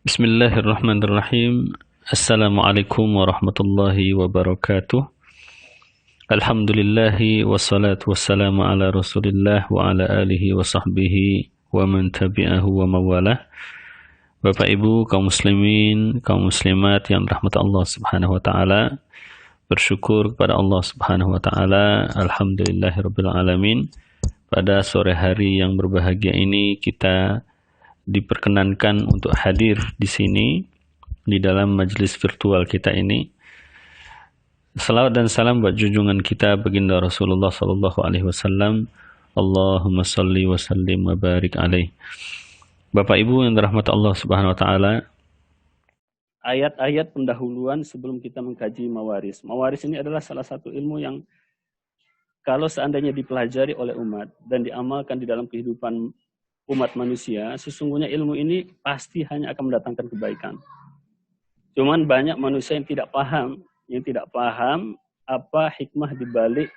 Bismillahirrahmanirrahim. Assalamualaikum warahmatullahi wabarakatuh. Alhamdulillahi wassalatu wassalamu ala rasulillah wa ala alihi wa sahbihi wa man tabi'ahu wa mawalah. Bapak Ibu kaum muslimin, kaum muslimat yang rahmat Allah subhanahu wa ta'ala, bersyukur kepada Allah subhanahu wa ta'ala. Alhamdulillahirabbil alamin. Pada sore hari yang berbahagia ini kita diperkenankan untuk hadir di sini di dalam majelis virtual kita ini. Salawat dan salam buat junjungan kita baginda Rasulullah sallallahu alaihi wasallam. Allahumma salli wa sallim wa barik alaih. Bapak Ibu yang dirahmati Allah Subhanahu wa taala, ayat-ayat pendahuluan sebelum kita mengkaji mawaris. Mawaris ini adalah salah satu ilmu yang kalau seandainya dipelajari oleh umat dan diamalkan di dalam kehidupan umat manusia, sesungguhnya ilmu ini pasti hanya akan mendatangkan kebaikan. Cuman banyak manusia yang tidak paham apa hikmah dibalik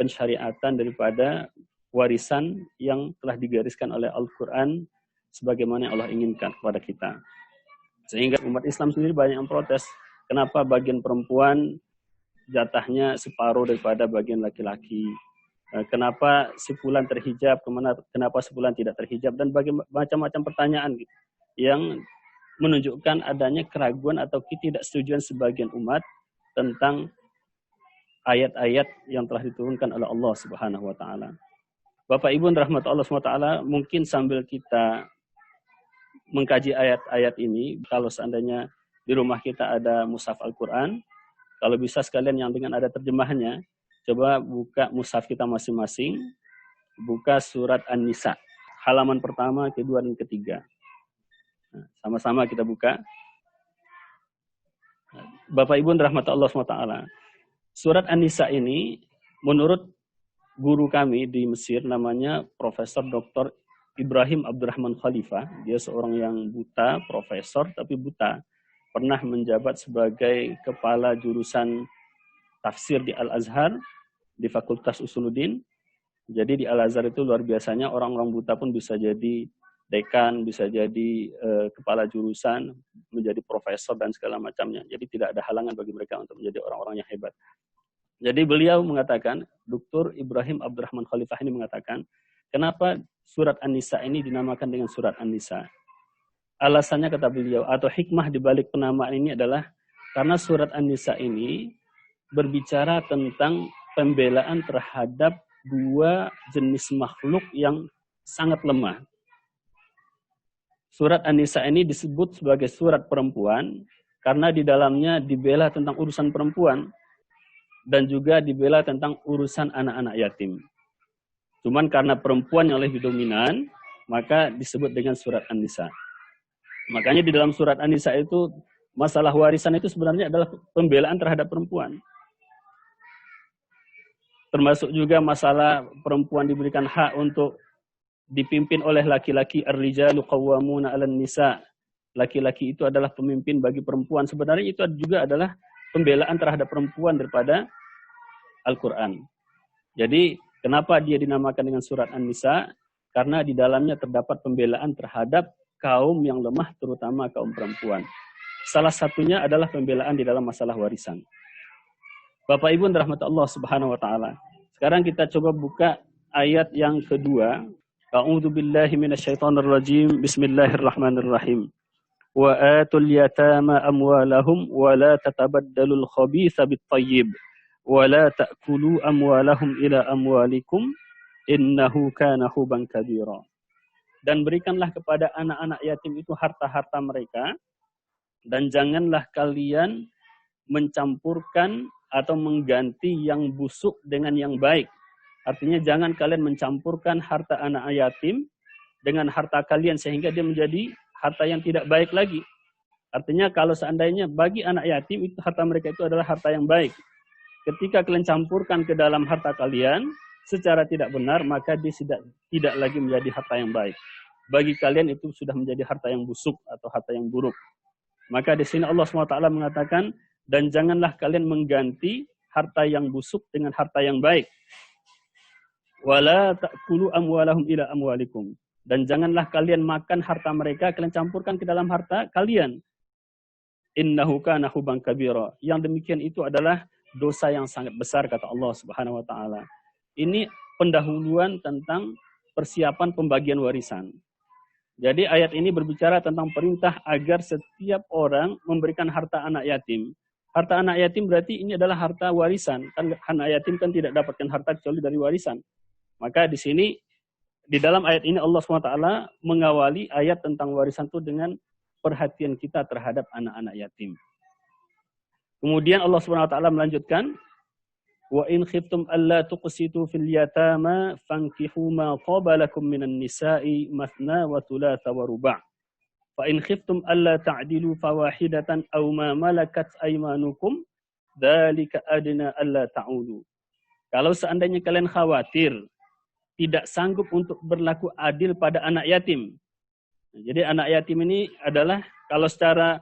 pensyariatan daripada warisan yang telah digariskan oleh Al-Quran sebagaimana yang Allah inginkan kepada kita. Sehingga umat Islam sendiri banyak yang protes, kenapa bagian perempuan jatahnya separuh daripada bagian laki-laki. Kenapa si fulan terhijab, kenapa si fulan tidak terhijab, dan macam-macam pertanyaan gitu, yang menunjukkan adanya keraguan atau ketidaksetujuan sebagian umat tentang ayat-ayat yang telah diturunkan oleh Allah Subhanahu wa taala. Bapak Ibu rahmat Allah Subhanahu wa taala, mungkin sambil kita mengkaji ayat-ayat ini, kalau seandainya di rumah kita ada mushaf Al-Qur'an, kalau bisa sekalian yang dengan ada terjemahannya, coba buka mushaf kita masing-masing, buka surat An-Nisa, halaman pertama, kedua, dan ketiga. Nah, sama-sama kita buka. Bapak Ibu rahmat Allah SWT, surat An-Nisa ini menurut guru kami di Mesir, namanya Profesor Dr. Ibrahim Abdurrahman Khalifah. Dia seorang yang buta, profesor tapi buta. Pernah menjabat sebagai kepala jurusan tafsir di Al-Azhar, di Fakultas Usuluddin. Jadi di Al-Azhar itu luar biasanya orang-orang buta pun bisa jadi dekan, bisa jadi kepala jurusan, menjadi profesor dan segala macamnya. Jadi tidak ada halangan bagi mereka untuk menjadi orang-orang yang hebat. Jadi beliau mengatakan, Dr. Ibrahim Abdurrahman Khalifah ini mengatakan, kenapa surat An-Nisa ini dinamakan dengan surat An-Nisa? Alasannya kata beliau, atau hikmah di balik penamaan ini adalah karena surat An-Nisa ini berbicara tentang pembelaan terhadap dua jenis makhluk yang sangat lemah. Surat An-Nisa ini disebut sebagai surat perempuan karena di dalamnya dibela tentang urusan perempuan dan juga dibela tentang urusan anak-anak yatim. Cuman karena perempuan yang lebih dominan, maka disebut dengan surat An-Nisa. Makanya di dalam surat An-Nisa itu masalah warisan itu sebenarnya adalah pembelaan terhadap perempuan. Termasuk juga masalah perempuan diberikan hak untuk dipimpin oleh laki-laki. Ar-rijalu qawwamuna 'alan nisa. Laki-laki itu adalah pemimpin bagi perempuan. Sebenarnya itu juga adalah pembelaan terhadap perempuan daripada Al-Quran. Jadi kenapa dia dinamakan dengan surat An-Nisa? Karena di dalamnya terdapat pembelaan terhadap kaum yang lemah, terutama kaum perempuan. Salah satunya adalah pembelaan di dalam masalah warisan. Bapak Ibu rahmat Allah Subhanahu wa taala. Sekarang kita coba buka ayat yang kedua. A'udzu billahi minasyaitonir rajim. Bismillahirrahmanirrahim. Wa atul yatama amwalahum wa la tatabaddalul khabitha bit-thayyib wa la ta'kulu amwalahum ila amwalikum innahu kana huban kabira. Dan berikanlah kepada anak-anak yatim itu harta-harta mereka, dan janganlah kalian mencampurkan atau mengganti yang busuk dengan yang baik. Artinya jangan kalian mencampurkan harta anak yatim dengan harta kalian sehingga dia menjadi harta yang tidak baik lagi. Artinya kalau seandainya bagi anak yatim itu harta mereka itu adalah harta yang baik. Ketika kalian campurkan ke dalam harta kalian secara tidak benar, maka dia tidak lagi menjadi harta yang baik. Bagi kalian itu sudah menjadi harta yang busuk atau harta yang buruk. Maka di sini Allah SWT mengatakan, dan janganlah kalian mengganti harta yang busuk dengan harta yang baik. Wala ta'kulu amwalahum ila amwalikum. Dan janganlah kalian makan harta mereka, kalian campurkan ke dalam harta kalian. Innahu kana huban kabira. Yang demikian itu adalah dosa yang sangat besar, kata Allah Subhanahu wa taala. Ini pendahuluan tentang persiapan pembagian warisan. Jadi ayat ini berbicara tentang perintah agar setiap orang memberikan harta anak yatim. Harta anak yatim berarti ini adalah harta warisan. Kan anak yatim kan tidak dapatkan harta kecuali dari warisan. Maka di sini, di dalam ayat ini Allah SWT mengawali ayat tentang warisan itu dengan perhatian kita terhadap anak-anak yatim. Kemudian Allah SWT melanjutkan, wa in khiftum alla tuqsitu fil yatama fankihu ma qabalakum minan nisa'i mathna wa thulatha wa ruba'. Fa in khiftum alla ta'dilu fawahidatan aw ma malakat aymanukum dzalika adna alla ta'ulu. Kalau seandainya kalian khawatir tidak sanggup untuk berlaku adil pada anak yatim. Jadi anak yatim ini adalah kalau secara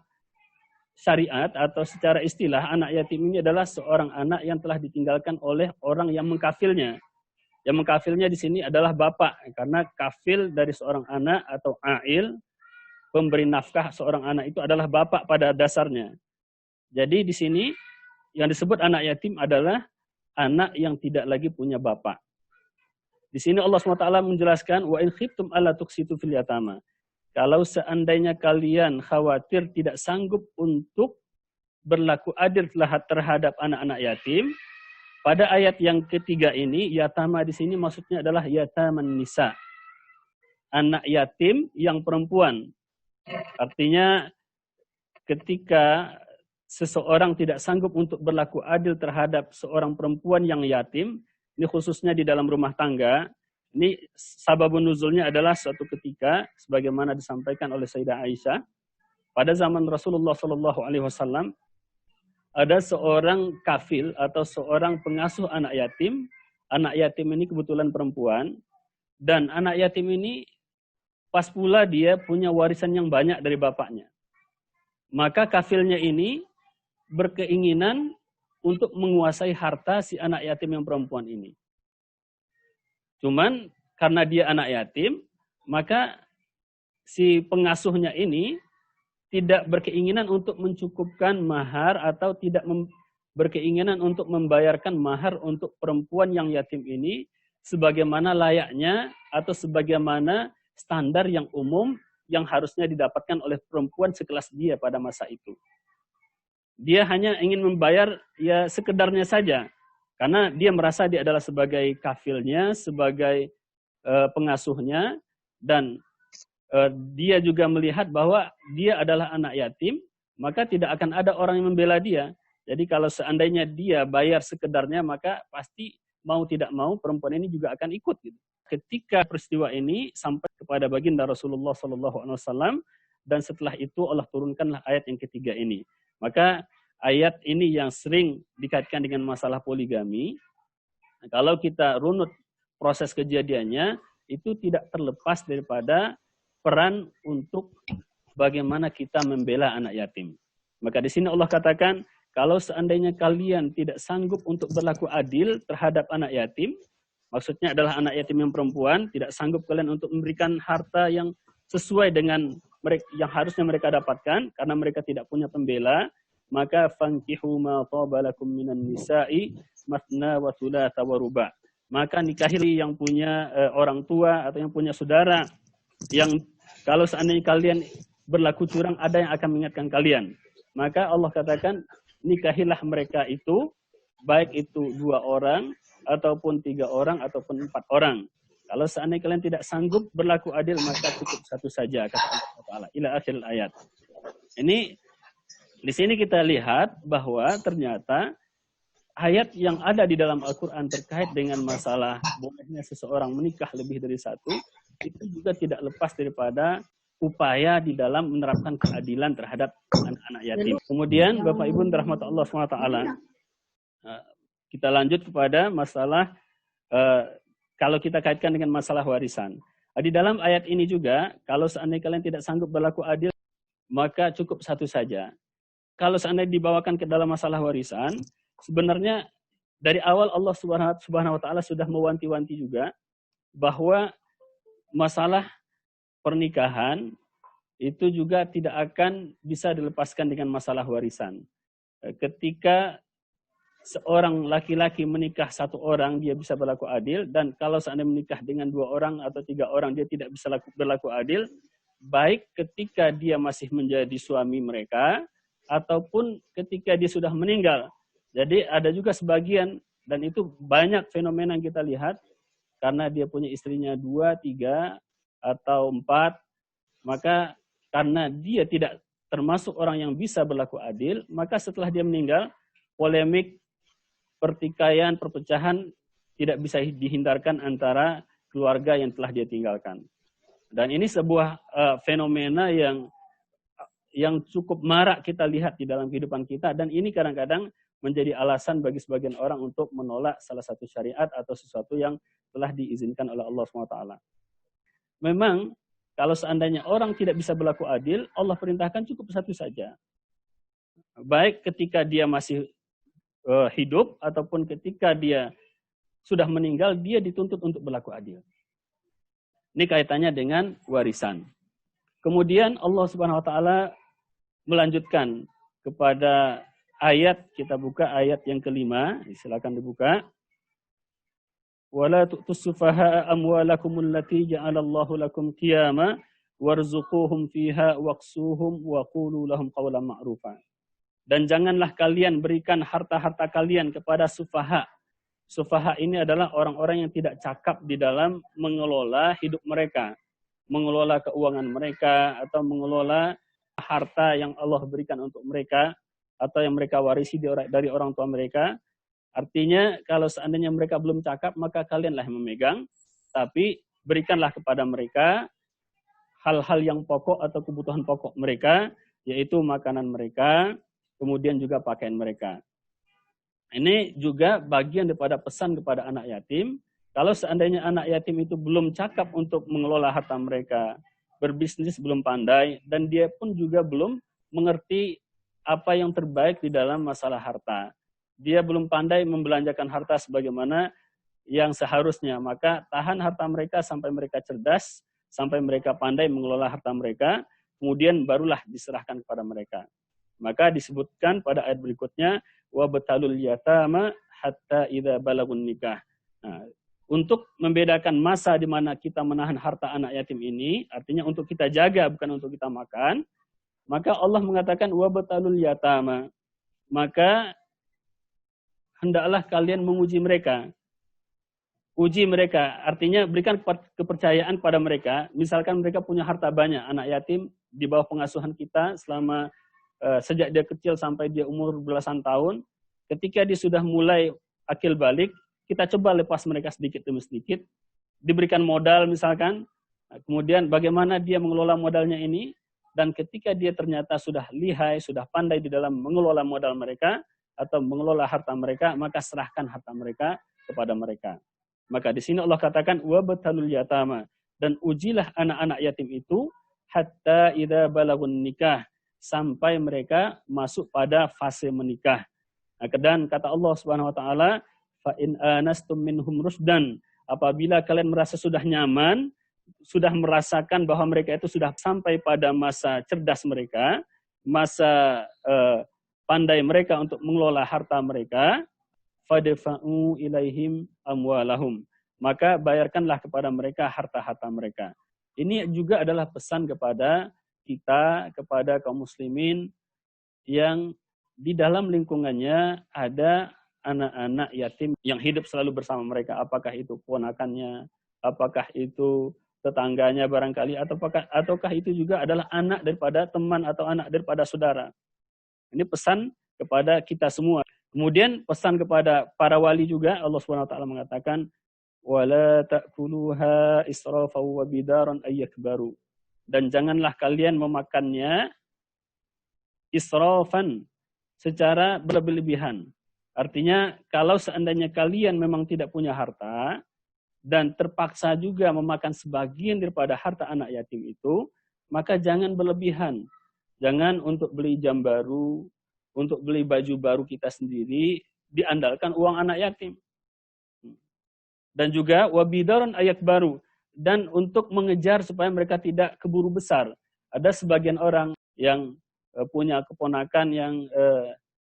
syariat atau secara istilah, anak yatim ini adalah seorang anak yang telah ditinggalkan oleh orang yang mengkafilnya. Yang mengkafilnya di sini adalah bapak, karena kafil dari seorang anak atau ail, pemberi nafkah seorang anak itu adalah bapak pada dasarnya. Jadi di sini yang disebut anak yatim adalah anak yang tidak lagi punya bapak. Di sini Allah SWT menjelaskan, wa in khiftum alla tuqsitu fil yatama. Kalau seandainya kalian khawatir tidak sanggup untuk berlaku adil terhadap anak-anak yatim, pada ayat yang ketiga ini, yatama di sini maksudnya adalah yataman nisa. Anak yatim yang perempuan. Artinya ketika seseorang tidak sanggup untuk berlaku adil terhadap seorang perempuan yang yatim, ini khususnya di dalam rumah tangga, ini sababun nuzulnya adalah suatu ketika, sebagaimana disampaikan oleh Sayyidah Aisyah, pada zaman Rasulullah SAW, ada seorang kafil atau seorang pengasuh anak yatim ini kebetulan perempuan, dan anak yatim ini pas pula dia punya warisan yang banyak dari bapaknya. Maka kafilnya ini berkeinginan untuk menguasai harta si anak yatim yang perempuan ini. Cuman karena dia anak yatim, maka si pengasuhnya ini tidak berkeinginan untuk mencukupkan mahar atau tidak berkeinginan untuk membayarkan mahar untuk perempuan yang yatim ini sebagaimana layaknya atau sebagaimana standar yang umum yang harusnya didapatkan oleh perempuan sekelas dia pada masa itu. Dia hanya ingin membayar ya sekedarnya saja. Karena dia merasa dia adalah sebagai kafilnya, sebagai pengasuhnya, dan dia juga melihat bahwa dia adalah anak yatim, maka tidak akan ada orang yang membela dia. Jadi kalau seandainya dia bayar sekedarnya, maka pasti mau tidak mau perempuan ini juga akan ikut. Gitu. Ketika peristiwa ini sampai kepada baginda Rasulullah SAW, dan setelah itu Allah turunkanlah ayat yang ketiga ini. Maka ayat ini yang sering dikaitkan dengan masalah poligami, kalau kita runut proses kejadiannya, itu tidak terlepas daripada peran untuk bagaimana kita membela anak yatim. Maka di sini Allah katakan, kalau seandainya kalian tidak sanggup untuk berlaku adil terhadap anak yatim, maksudnya adalah anak yatim yang perempuan, tidak sanggup kalian untuk memberikan harta yang sesuai dengan yang harusnya mereka dapatkan, karena mereka tidak punya pembela, maka fankihu ma tabalakum minan nisa'i mathna wa thulatha wa ruba'. Maka nikahi yang punya orang tua atau yang punya saudara, yang kalau seandainya kalian berlaku curang, ada yang akan mengingatkan kalian. Maka Allah katakan, nikahilah mereka itu, baik itu 2 orang, ataupun 3 orang, ataupun 4 orang. Kalau seandainya kalian tidak sanggup berlaku adil, maka cukup 1 saja, kata Allah Ta'ala. Ila akhir ayat. Ini, di sini kita lihat bahwa ternyata ayat yang ada di dalam Al-Quran terkait dengan masalah bolehnya seseorang menikah lebih dari 1, itu juga tidak lepas daripada upaya di dalam menerapkan keadilan terhadap anak-anak yatim. Kemudian Bapak Ibu rahmat Allah SWT, kita lanjut kepada masalah kalau kita kaitkan dengan masalah warisan. Di dalam ayat ini juga, kalau seandainya kalian tidak sanggup berlaku adil, maka cukup 1 saja. Kalau seandainya dibawakan ke dalam masalah warisan, sebenarnya dari awal Allah Subhanahu wa Ta'ala sudah mewanti-wanti juga bahwa masalah pernikahan itu juga tidak akan bisa dilepaskan dengan masalah warisan. Ketika seorang laki-laki menikah satu orang, dia bisa berlaku adil, dan kalau seandainya menikah dengan 2 orang atau 3 orang, dia tidak bisa berlaku adil, baik ketika dia masih menjadi suami mereka, ataupun ketika dia sudah meninggal. Jadi ada juga sebagian, dan itu banyak fenomena yang kita lihat, karena dia punya istrinya 2, 3, atau 4, maka karena dia tidak termasuk orang yang bisa berlaku adil, maka setelah dia meninggal, polemik, pertikaian, perpecahan tidak bisa dihindarkan antara keluarga yang telah dia tinggalkan. Dan ini sebuah fenomena yang cukup marak kita lihat di dalam kehidupan kita, dan ini kadang-kadang menjadi alasan bagi sebagian orang untuk menolak salah satu syariat atau sesuatu yang telah diizinkan oleh Allah SWT. Memang kalau seandainya orang tidak bisa berlaku adil, Allah perintahkan cukup satu saja. Baik ketika dia masih hidup ataupun ketika dia sudah meninggal, dia dituntut untuk berlaku adil. Ini kaitannya dengan warisan. Kemudian Allah Subhanahu wa taala melanjutkan kepada ayat, kita buka ayat yang kelima, silakan dibuka. Wala tu'tus sufaha'a amwalakum allati ja'alallahu lakum qiyama warzuquhum fiha waqsuhum wa qulu lahum qawlan ma'rufa. Dan janganlah kalian berikan harta-harta kalian kepada sufaha. Sufaha ini adalah orang-orang yang tidak cakap di dalam mengelola hidup mereka, mengelola keuangan mereka, atau mengelola harta yang Allah berikan untuk mereka, atau yang mereka warisi dari orang tua mereka. Artinya kalau seandainya mereka belum cakap, maka kalianlah yang memegang, tapi berikanlah kepada mereka hal-hal yang pokok atau kebutuhan pokok mereka, yaitu makanan mereka, kemudian juga pakaian mereka. Ini juga bagian daripada pesan kepada anak yatim. Kalau seandainya anak yatim itu belum cakap untuk mengelola harta mereka, berbisnis belum pandai, dan dia pun juga belum mengerti apa yang terbaik di dalam masalah harta. Dia belum pandai membelanjakan harta sebagaimana yang seharusnya. Maka tahan harta mereka sampai mereka cerdas, sampai mereka pandai mengelola harta mereka, kemudian barulah diserahkan kepada mereka. Maka disebutkan pada ayat berikutnya, wa batalul yatama hatta idza balagun nikah. Nah, untuk membedakan masa di mana kita menahan harta anak yatim ini, artinya untuk kita jaga bukan untuk kita makan, maka Allah mengatakan wa batalul yatama. Maka hendaklah kalian menguji mereka. Uji mereka, artinya berikan kepercayaan pada mereka. Misalkan mereka punya harta banyak, anak yatim di bawah pengasuhan kita selama sejak dia kecil sampai dia umur belasan tahun, ketika dia sudah mulai akil balik, kita coba lepas mereka sedikit demi sedikit, diberikan modal misalkan, kemudian bagaimana dia mengelola modalnya ini, dan ketika dia ternyata sudah lihai, sudah pandai di dalam mengelola modal mereka, atau mengelola harta mereka, maka serahkan harta mereka kepada mereka. Maka di sini Allah katakan, wabtalul yatama, dan ujilah anak-anak yatim itu, hatta idza balagun nikah, sampai mereka masuk pada fase menikah. Nah, dan kata Allah Subhanahu wa taala, fa in anastum minhum rusdan, apabila kalian merasa sudah nyaman, sudah merasakan bahwa mereka itu sudah sampai pada masa cerdas mereka, masa pandai mereka untuk mengelola harta mereka, fadfa'u ilaihim amwalahum, maka bayarkanlah kepada mereka harta-harta mereka. Ini juga adalah pesan kepada kita, kepada kaum muslimin yang di dalam lingkungannya ada anak-anak yatim yang hidup selalu bersama mereka, apakah itu ponakannya, apakah itu tetangganya barangkali, ataukah itu juga adalah anak daripada teman atau anak daripada saudara. Ini pesan kepada kita semua. Kemudian pesan kepada para wali juga, Allah Subhanahu wa taala mengatakan, wala ta'kuluha israfan wa bidaran ayyakbaru. Dan janganlah kalian memakannya israfan, secara berlebihan. Artinya kalau seandainya kalian memang tidak punya harta dan terpaksa juga memakan sebagian daripada harta anak yatim itu, maka jangan berlebihan. Jangan untuk beli jam baru, untuk beli baju baru kita sendiri, diandalkan uang anak yatim. Dan juga wabidaron ayat baru. dan untuk mengejar supaya mereka tidak keburu besar. Ada sebagian orang yang punya keponakan yang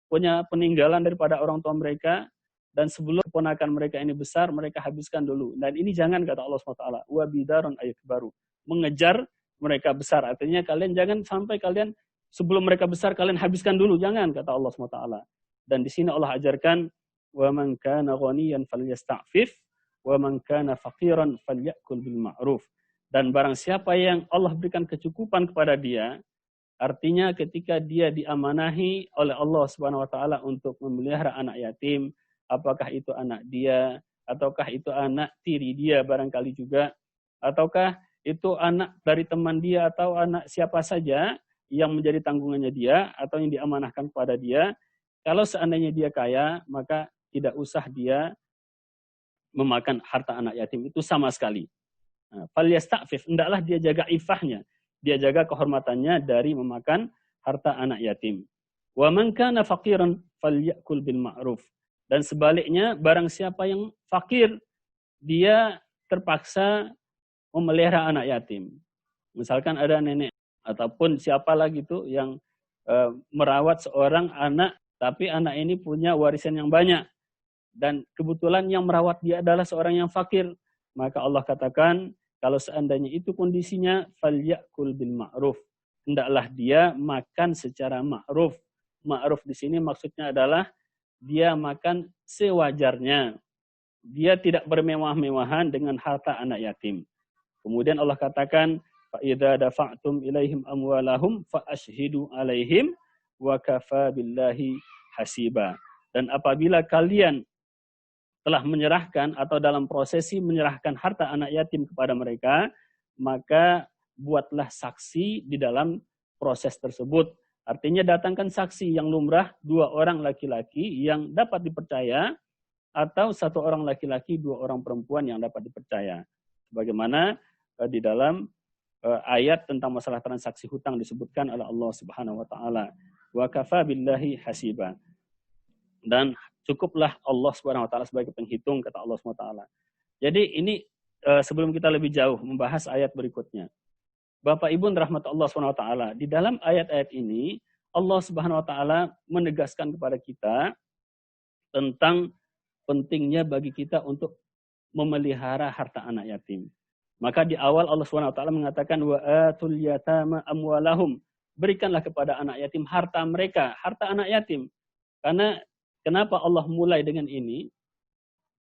punya peninggalan daripada orang tua mereka, dan sebelum keponakan mereka ini besar, mereka habiskan dulu. Dan ini jangan, kata Allah SWT, wa bidaron ayat baru, mengejar mereka besar. Artinya kalian jangan sampai kalian sebelum mereka besar kalian habiskan dulu, jangan, kata Allah SWT. Dan di sini Allah ajarkan, wa man kana ghaniyan falyasta'fif wa man kana faqiran falyakul bil ma'ruf. Dan barang siapa yang Allah berikan kecukupan kepada dia, artinya ketika dia diamanahi oleh Allah Subhanahu wa taala untuk memelihara anak yatim, apakah itu anak dia, ataukah itu anak tiri dia barangkali juga, ataukah itu anak dari teman dia atau anak siapa saja yang menjadi tanggungannya dia atau yang diamanahkan kepada dia. Kalau seandainya dia kaya, maka tidak usah dia memakan harta anak yatim itu sama sekali. Falyasta'fif, hendaklah dia jaga ifahnya, dia jaga kehormatannya dari memakan harta anak yatim. Wa man kana faqiran falyakul bil ma'ruf. Dan sebaliknya, barang siapa yang fakir, dia terpaksa memelihara anak yatim. Misalkan ada nenek ataupun siapa lagi tuh yang merawat seorang anak, tapi anak ini punya warisan yang banyak. Dan kebetulan yang merawat dia adalah seorang yang fakir. Maka Allah katakan, kalau seandainya itu kondisinya, falyakul bil ma'ruf. Hendaklah dia makan secara ma'ruf. Ma'ruf di sini maksudnya adalah dia makan sewajarnya. Dia tidak bermewah-mewahan dengan harta anak yatim. Kemudian Allah katakan, فَإِذَا دَفَعْتُمْ إِلَيْهِمْ أَمْوَالَهُمْ فَأَشْهِدُوا عَلَيْهِمْ وَكَفَى بِاللَّهِ حَسِيبًا. Dan apabila kalian telah menyerahkan atau dalam prosesi menyerahkan harta anak yatim kepada mereka, maka buatlah saksi di dalam proses tersebut. Artinya datangkan saksi yang lumrah, 2 orang laki-laki yang dapat dipercaya, atau 1 orang laki-laki, 2 orang perempuan yang dapat dipercaya. Sebagaimana di dalam ayat tentang masalah transaksi hutang disebutkan oleh Allah Subhanahu wa taala. Wa kafa billahi hasiba. Dan cukuplah Allah Subhanahu wa taala sebagai penghitung, kata Allah Subhanahu wa taala. Jadi ini sebelum kita lebih jauh membahas ayat berikutnya. Bapak Ibu rahmat Allah Subhanahu wa taala, di dalam ayat-ayat ini Allah Subhanahu wa taala menegaskan kepada kita tentang pentingnya bagi kita untuk memelihara harta anak yatim. Maka di awal Allah Subhanahu wa taala mengatakan wa atul yatama amwalahum, berikanlah kepada anak yatim harta mereka, harta anak yatim. Karena kenapa Allah mulai dengan ini?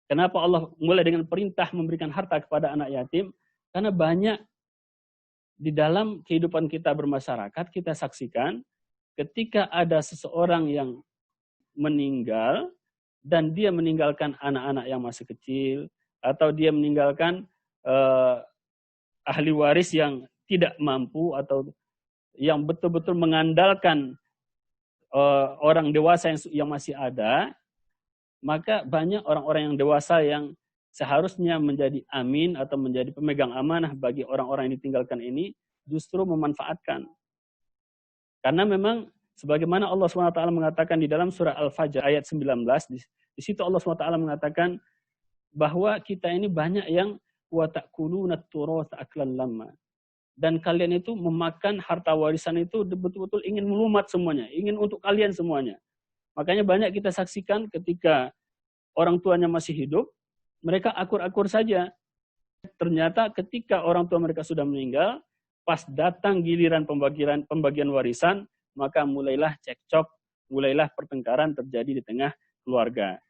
Kenapa Allah mulai dengan perintah memberikan harta kepada anak yatim? Karena banyak di dalam kehidupan kita bermasyarakat, kita saksikan ketika ada seseorang yang meninggal dan dia meninggalkan anak-anak yang masih kecil, atau dia meninggalkan ahli waris yang tidak mampu atau yang betul-betul mengandalkan orang dewasa yang masih ada, maka banyak orang-orang yang dewasa yang seharusnya menjadi amin atau menjadi pemegang amanah bagi orang-orang yang ditinggalkan ini, justru memanfaatkan. Karena memang sebagaimana Allah SWT mengatakan di dalam surah Al-Fajr ayat 19, di situ Allah SWT mengatakan bahwa kita ini banyak yang wa ta'kuluna at-turatha aklan lamma. Dan kalian itu memakan harta warisan itu betul-betul ingin melumat semuanya, ingin untuk kalian semuanya. Makanya banyak kita saksikan ketika orang tuanya masih hidup, mereka akur-akur saja. Ternyata ketika orang tua mereka sudah meninggal, pas datang giliran pembagian warisan, maka mulailah cekcok, mulailah pertengkaran terjadi di tengah keluarga.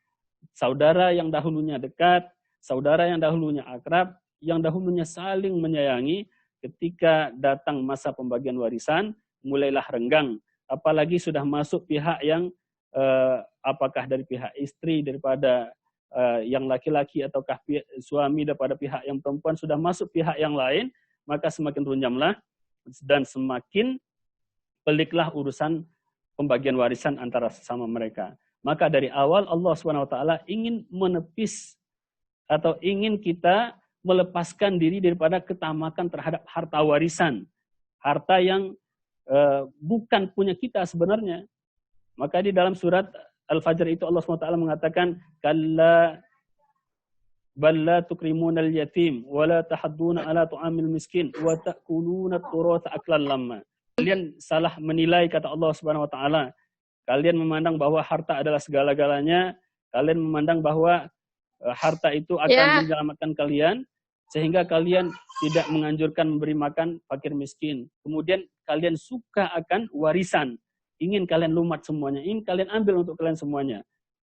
Saudara yang dahulunya dekat, saudara yang dahulunya akrab, yang dahulunya saling menyayangi, ketika datang masa pembagian warisan, mulailah renggang. Apalagi sudah masuk pihak yang apakah dari pihak istri daripada yang laki-laki ataukah suami daripada pihak yang perempuan sudah masuk pihak yang lain, maka semakin runyamlah dan semakin peliklah urusan pembagian warisan antara sesama mereka. Maka dari awal Allah SWT ingin menepis atau ingin kita melepaskan diri daripada ketamakan terhadap harta warisan. Harta yang bukan punya kita sebenarnya. Maka di dalam surat Al-Fajr itu Allah SWT mengatakan, Kalla bal la tukrimunal yatim wa la tahadduna ala tu'amil miskin wa ta'kuluna at-turatha aklan lamma. Kalian salah menilai, kata Allah Subhanahu wa taala. Kalian memandang bahwa harta adalah segala-galanya, kalian memandang bahwa harta itu akan menyelamatkan kalian, sehingga kalian tidak menganjurkan memberi makan fakir miskin. Kemudian kalian suka akan warisan, ingin kalian lumat semuanya, ingin kalian ambil untuk kalian semuanya.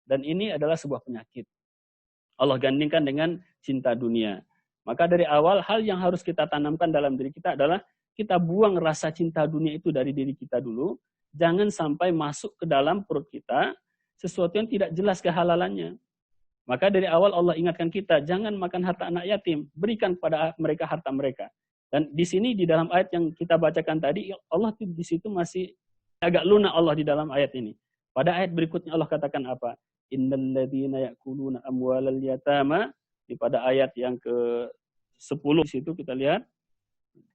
Dan ini adalah sebuah penyakit. Allah gandingkan dengan cinta dunia. Maka dari awal, hal yang harus kita tanamkan dalam diri kita adalah kita buang rasa cinta dunia itu dari diri kita dulu. Jangan sampai masuk ke dalam perut kita sesuatu yang tidak jelas kehalalannya. Maka dari awal Allah ingatkan kita, jangan makan harta anak yatim, berikan kepada mereka harta mereka. Dan di sini di dalam ayat yang kita bacakan tadi, Allah di situ masih agak lunak Allah di dalam ayat ini. Pada ayat berikutnya Allah katakan apa? Innal ladzina ya'kuluna amwalal yatama. Pada ayat yang ke-10 di situ kita lihat,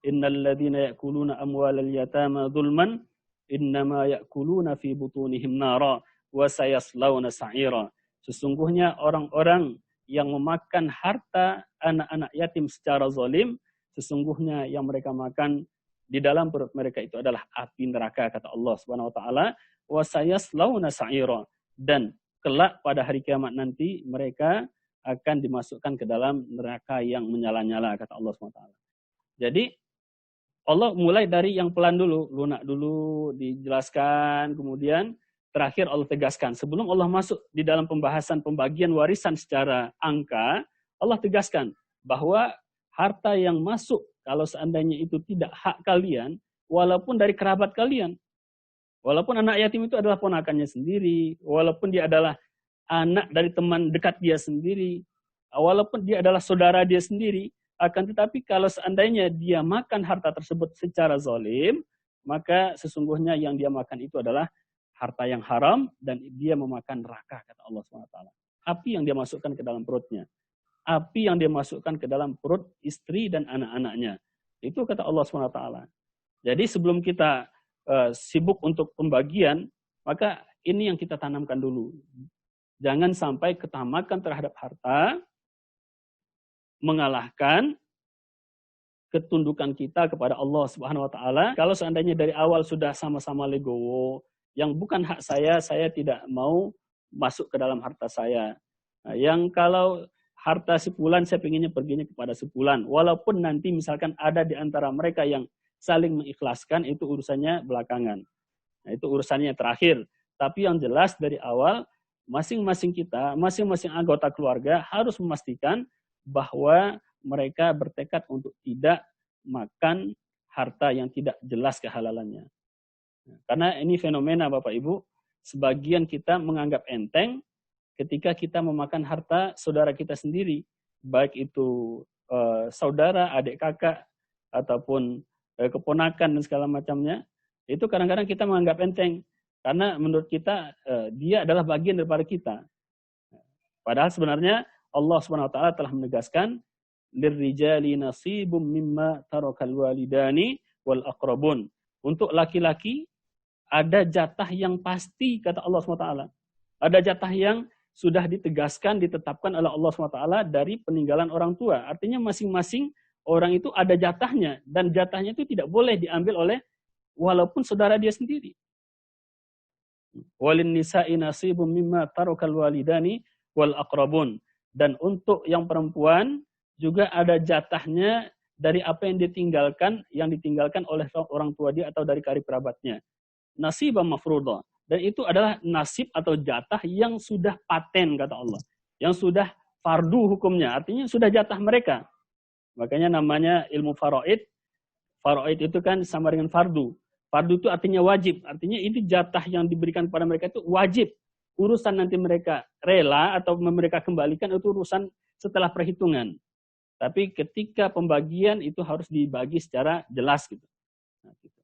innal ladzina ya'kuluna amwalal yatama dzulman innama ya'kuluna fi butunihim nara wa sayaslawna sa'ira. Sesungguhnya orang-orang yang memakan harta anak-anak yatim secara zalim, sesungguhnya yang mereka makan di dalam perut mereka itu adalah api neraka, kata Allah Subhanahu wa taala, wa sayaslawna sa'ira, dan kelak pada hari kiamat nanti mereka akan dimasukkan ke dalam neraka yang menyala-nyala, kata Allah Subhanahu wa taala. Jadi Allah mulai dari yang pelan dulu, lunak dulu, dijelaskan, kemudian terakhir Allah tegaskan. Sebelum Allah masuk di dalam pembahasan pembagian warisan secara angka, Allah tegaskan bahwa harta yang masuk, kalau seandainya itu tidak hak kalian, walaupun dari kerabat kalian, walaupun anak yatim itu adalah ponakannya sendiri, walaupun dia adalah anak dari teman dekat dia sendiri, walaupun dia adalah saudara dia sendiri, akan tetapi kalau seandainya dia makan harta tersebut secara zalim, maka sesungguhnya yang dia makan itu adalah harta yang haram dan dia memakan neraka, kata Allah SWT. Api yang dia masukkan ke dalam perutnya. Api yang dia masukkan ke dalam perut istri dan anak-anaknya. Itu kata Allah SWT. Jadi sebelum kita sibuk untuk pembagian, maka ini yang kita tanamkan dulu. Jangan sampai ketamakan terhadap harta mengalahkan ketundukan kita kepada Allah Subhanahu wa taala. Kalau seandainya dari awal sudah sama-sama legowo, yang bukan hak saya tidak mau masuk ke dalam harta saya. Nah, yang kalau harta sepulan, saya pengennya perginya kepada sepulan. Walaupun nanti misalkan ada di antara mereka yang saling mengikhlaskan, itu urusannya belakangan. Nah, itu urusannya terakhir. Tapi yang jelas dari awal, masing-masing kita, masing-masing anggota keluarga harus memastikan bahwa mereka bertekad untuk tidak makan harta yang tidak jelas kehalalannya. Karena ini fenomena Bapak Ibu, sebagian kita menganggap enteng ketika kita memakan harta saudara kita sendiri, baik itu saudara, adik kakak, ataupun keponakan dan segala macamnya, itu kadang-kadang kita menganggap enteng, karena menurut kita dia adalah bagian daripada kita. Padahal sebenarnya Allah SWT telah menegaskan, lirrijali nasibum mimma tarakal walidani wal aqrabun. Untuk laki-laki ada jatah yang pasti, kata Allah SWT. Ada jatah yang sudah ditegaskan, ditetapkan oleh Allah SWT dari peninggalan orang tua. Artinya masing-masing orang itu ada jatahnya, dan jatahnya itu tidak boleh diambil oleh walaupun saudara dia sendiri. Walin nisa'i nasibum mimma tarakal walidani wal aqrabun. Dan untuk yang perempuan juga ada jatahnya dari apa yang ditinggalkan oleh orang tua dia atau dari karib kerabatnya. Nasibah mafruḍah. Dan itu adalah nasib atau jatah yang sudah paten, kata Allah. Yang sudah fardu hukumnya, artinya sudah jatah mereka. Makanya namanya ilmu faraid. Faraid itu kan sama dengan fardu. Fardu itu artinya wajib. Artinya ini jatah yang diberikan kepada mereka itu wajib. Urusan nanti mereka rela atau mereka kembalikan itu urusan setelah perhitungan. Tapi ketika pembagian itu harus dibagi secara jelas gitu. Nah, gitu.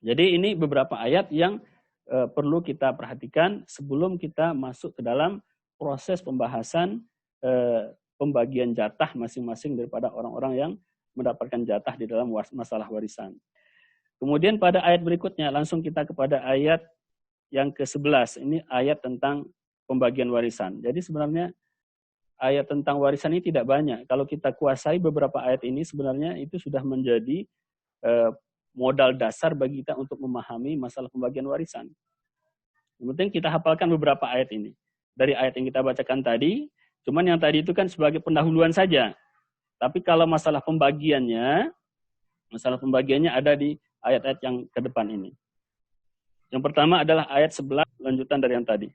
Jadi ini beberapa ayat yang perlu kita perhatikan sebelum kita masuk ke dalam proses pembahasan pembagian jatah masing-masing daripada orang-orang yang mendapatkan jatah di dalam masalah warisan. Kemudian pada ayat berikutnya langsung kita kepada ayat yang ke-11. Ini ayat tentang pembagian warisan. Jadi sebenarnya ayat tentang warisan ini tidak banyak. Kalau kita kuasai beberapa ayat ini, sebenarnya itu sudah menjadi modal dasar bagi kita untuk memahami masalah pembagian warisan. Yang penting kita hafalkan beberapa ayat ini. Dari ayat yang kita bacakan tadi, cuman yang tadi itu kan sebagai pendahuluan saja. Tapi kalau masalah pembagiannya ada di ayat-ayat yang ke depan ini. Yang pertama adalah ayat 11, lanjutan dari yang tadi.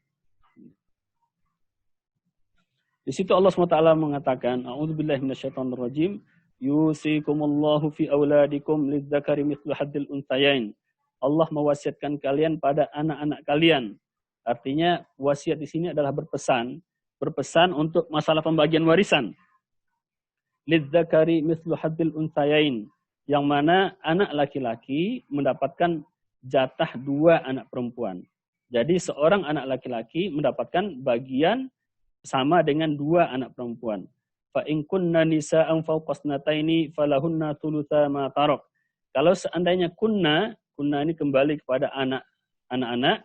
Di situ Allah SWT mengatakan, A'udzubillahi minasyaitonirrajim, yusikumullahu fi auladikum lidzakari mithlu hadzil unthayain. Allah mewasiatkan kalian pada anak-anak kalian. Artinya wasiat di sini adalah berpesan untuk masalah pembagian warisan. Lidzakari mithlu hadzil unthayain, yang mana anak laki-laki mendapatkan jatah 2 anak perempuan. Jadi seorang anak laki-laki mendapatkan bagian sama dengan 2 anak perempuan. Fa in kunna nisa'an fawqa ithnataini falahunna thulutsa ma tarak. Kalau seandainya kunna ini kembali kepada anak-anak.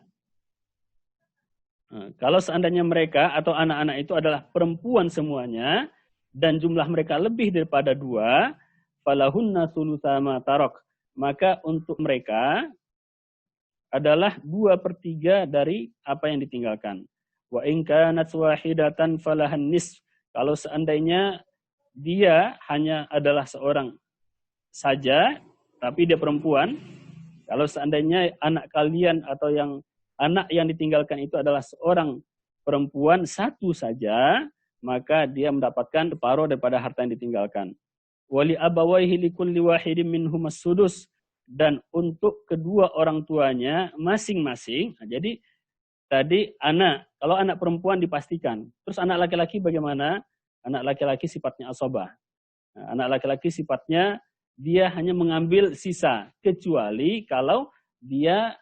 Kalau seandainya mereka atau anak-anak itu adalah perempuan semuanya dan jumlah mereka lebih daripada 2, falahunna thulutsa ma tarak. Maka untuk mereka adalah 2/3 dari apa yang ditinggalkan. Wa in kanat wahidatan falahan nisf. Kalau seandainya dia hanya adalah seorang saja, tapi dia perempuan, kalau seandainya anak kalian atau anak yang ditinggalkan itu adalah seorang perempuan satu saja, maka dia mendapatkan separuh daripada harta yang ditinggalkan. Wali abawaihi likulli wahidin minhum as-sudus. Dan untuk kedua orang tuanya masing-masing. Jadi tadi kalau anak perempuan dipastikan. Terus anak laki-laki bagaimana? Anak laki-laki sifatnya asabah. Anak laki-laki sifatnya dia hanya mengambil sisa. Kecuali kalau dia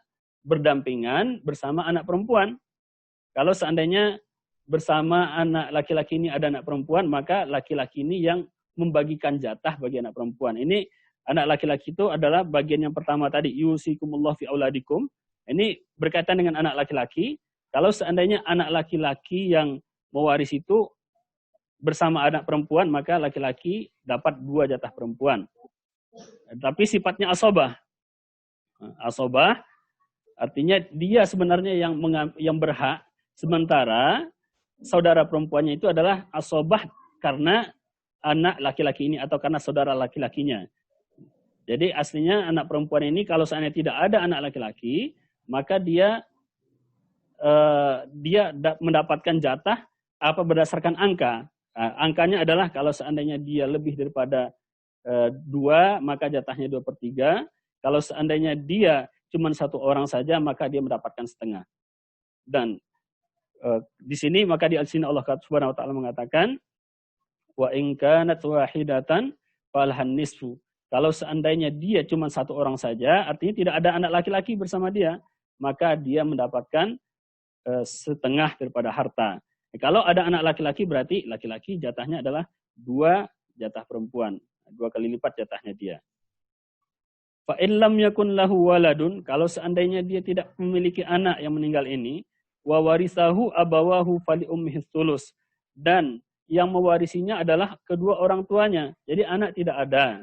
berdampingan bersama anak perempuan. Kalau seandainya bersama anak laki-laki ini ada anak perempuan, maka laki-laki ini yang membagikan jatah bagi anak perempuan. Ini anak laki-laki itu adalah bagian yang pertama tadi. Yusikumullah fi auladikum. Ini berkaitan dengan anak laki-laki. Kalau seandainya anak laki-laki yang mewaris itu bersama anak perempuan, maka laki-laki dapat 2 jatah perempuan. Tapi sifatnya asabah. Asabah artinya dia sebenarnya yang berhak, sementara saudara perempuannya itu adalah asabah karena anak laki-laki ini atau karena saudara laki-lakinya. Jadi aslinya anak perempuan ini kalau seandainya tidak ada anak laki-laki, maka dia mendapatkan jatah berdasarkan angka. Angkanya adalah kalau seandainya dia lebih daripada 2, maka jatahnya 2/3. Kalau seandainya dia cuma 1 orang saja, maka dia mendapatkan setengah. Dan di sini maka di sini Allah Subhanahu wa taala mengatakan wa in kanat wahidatan falahan nisfu. Kalau seandainya dia cuma 1 orang saja, artinya tidak ada anak laki-laki bersama dia, maka dia mendapatkan setengah daripada harta. Kalau ada anak laki-laki, berarti laki-laki jatahnya adalah 2 jatah perempuan. 2 kali lipat jatahnya dia. Fa in lam yakun lahu waladun, kalau seandainya dia tidak memiliki anak yang meninggal ini, wa warisahu abawahu fali ummihi thuluts, dan yang mewarisinya adalah kedua orang tuanya. Jadi anak tidak ada.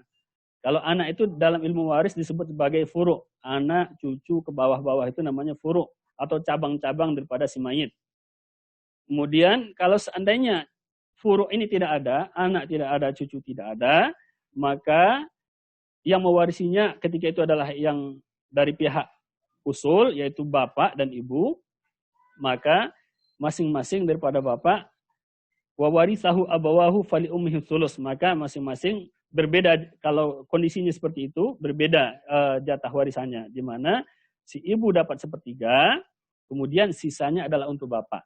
Kalau anak itu dalam ilmu waris disebut sebagai furu'. Anak, cucu, ke bawah-bawah itu namanya furu' atau cabang-cabang daripada si mayit. Kemudian kalau seandainya furu' ini tidak ada, anak tidak ada, cucu tidak ada, maka yang mewarisinya ketika itu adalah yang dari pihak usul, yaitu bapak dan ibu, maka masing-masing daripada bapak, wa warithahu abawahu fali ummihi thuluts, maka masing-masing berbeda. Kalau kondisinya seperti itu, berbeda jatah warisannya, di mana si ibu dapat 1/3, kemudian sisanya adalah untuk bapak.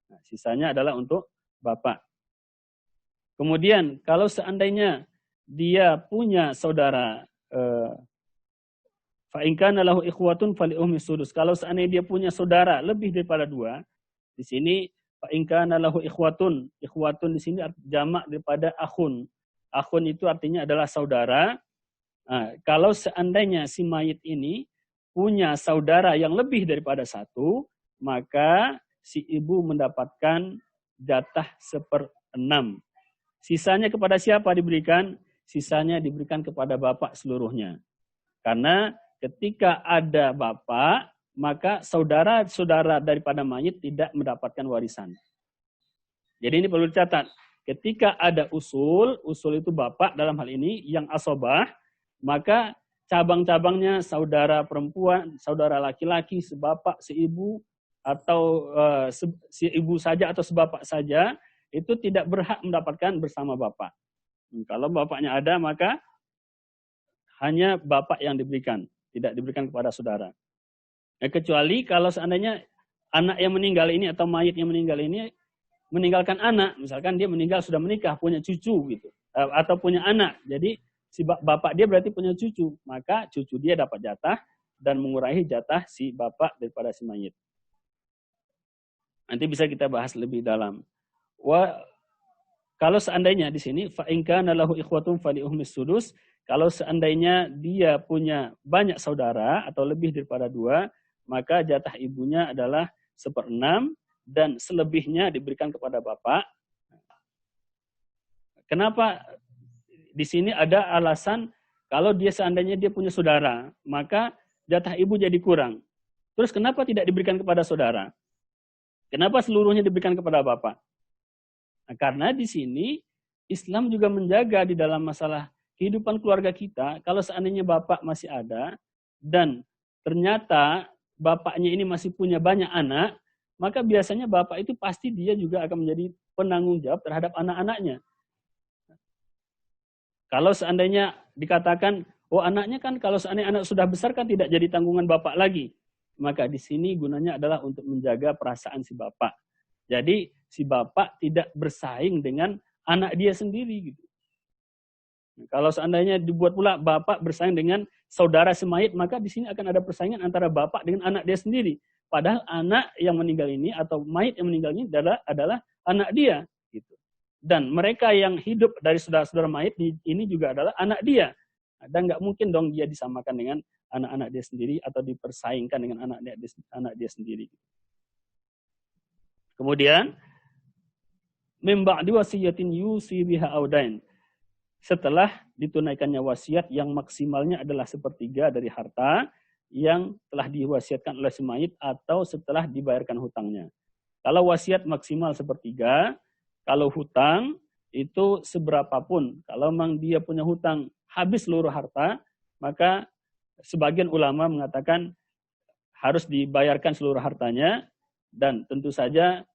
Nah, sisanya adalah untuk bapak. Kemudian kalau seandainya dia punya saudara, fa in kana lahu ikhwatun fali ummi sudus. Kalau seandainya dia punya saudara lebih daripada 2, di sini fa in kana lahu ikhwatun. Ikhwatun di sini jamak daripada akhun. Akhun itu artinya adalah saudara. Nah, kalau seandainya si mayit ini punya saudara yang lebih daripada 1, maka si ibu mendapatkan jatah 6. Sisanya kepada siapa diberikan? Sisanya diberikan kepada bapak seluruhnya. Karena ketika ada bapak, maka saudara-saudara daripada mayit tidak mendapatkan warisan. Jadi ini perlu dicatat. Ketika ada usul itu bapak dalam hal ini yang asobah, maka cabang-cabangnya saudara perempuan, saudara laki-laki, sebapak, seibu, atau seibu saja atau sebapak saja, itu tidak berhak mendapatkan bersama bapak. Kalau bapaknya ada, maka hanya bapak yang diberikan, tidak diberikan kepada saudara. Kecuali kalau seandainya anak yang meninggal ini atau mayit yang meninggal ini meninggalkan anak, misalkan dia meninggal sudah menikah, punya cucu gitu, atau punya anak, jadi si bapak dia berarti punya cucu, maka cucu dia dapat jatah dan mengurangi jatah si bapak daripada si mayit. Nanti bisa kita bahas lebih dalam. Kalau seandainya di sini fa in kana lahu ikhwatun fali ummis sudus, kalau seandainya dia punya banyak saudara atau lebih daripada 2, maka jatah ibunya adalah 1/6 dan selebihnya diberikan kepada bapak. Kenapa di sini ada alasan kalau dia seandainya dia punya saudara, maka jatah ibu jadi kurang. Terus kenapa tidak diberikan kepada saudara? Kenapa seluruhnya diberikan kepada bapak? Nah, karena di sini Islam juga menjaga di dalam masalah kehidupan keluarga kita, kalau seandainya bapak masih ada dan ternyata bapaknya ini masih punya banyak anak, maka biasanya bapak itu pasti dia juga akan menjadi penanggung jawab terhadap anak-anaknya. Kalau seandainya dikatakan, oh anaknya kan kalau seandainya anak sudah besar kan tidak jadi tanggungan bapak lagi. Maka di sini gunanya adalah untuk menjaga perasaan si bapak. Jadi si bapak tidak bersaing dengan anak dia sendiri gitu. Kalau seandainya dibuat pula bapak bersaing dengan saudara semayit, maka di sini akan ada persaingan antara bapak dengan anak dia sendiri. Padahal anak yang meninggal ini atau mayit yang meninggal ini adalah anak dia gitu. Dan mereka yang hidup dari saudara-saudara mayit ini juga adalah anak dia. Dan nggak mungkin dong dia disamakan dengan anak-anak dia sendiri atau dipersaingkan dengan anak dia sendiri. Kemudian min ba'di wasiyatin yusi biha audain. Setelah ditunaikannya wasiat yang maksimalnya adalah 1/3 dari harta yang telah diwasiatkan oleh si mayit atau setelah dibayarkan hutangnya. Kalau wasiat maksimal 1/3, kalau hutang itu seberapapun. Kalau memang dia punya hutang habis seluruh harta, maka sebagian ulama mengatakan harus dibayarkan seluruh hartanya dan tentu saja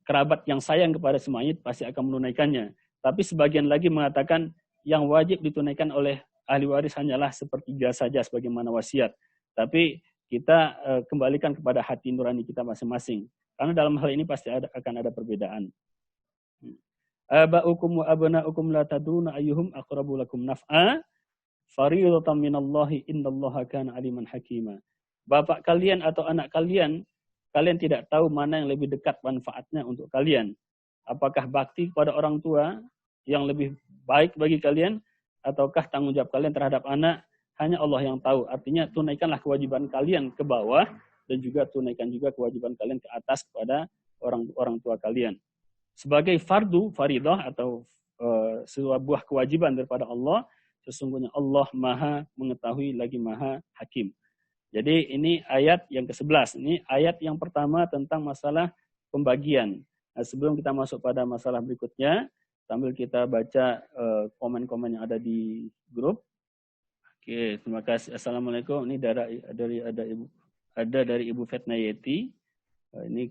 kerabat yang sayang kepada si mayit pasti akan menunaikannya. Tapi sebagian lagi mengatakan yang wajib ditunaikan oleh ahli waris hanyalah 1/3 saja sebagaimana wasiat. Tapi kita kembalikan kepada hati nurani kita masing-masing. Karena dalam hal ini pasti akan ada perbedaan. Aba'ukum wa abna'ukum la tadruna ayyuhum aqrabu lakum naf'a fariidatan minallahi innallaha kana aliman hakima. Bapak kalian atau anak kalian tidak tahu mana yang lebih dekat manfaatnya untuk kalian. Apakah bakti kepada orang tua yang lebih baik bagi kalian ataukah tanggung jawab kalian terhadap anak? Hanya Allah yang tahu. Artinya tunaikanlah kewajiban kalian ke bawah dan juga tunaikan juga kewajiban kalian ke atas kepada orang tua kalian. Sebagai fardu, faridah atau sebuah kewajiban daripada Allah, sesungguhnya Allah Maha mengetahui lagi Maha Hakim. Jadi ini ayat yang ke-11. Ini ayat yang pertama tentang masalah pembagian. Nah, sebelum kita masuk pada masalah berikutnya, sambil kita baca komen-komen yang ada di grup. Oke, terima kasih. Assalamualaikum. Ini dari Ibu Fetna Yeti. Ini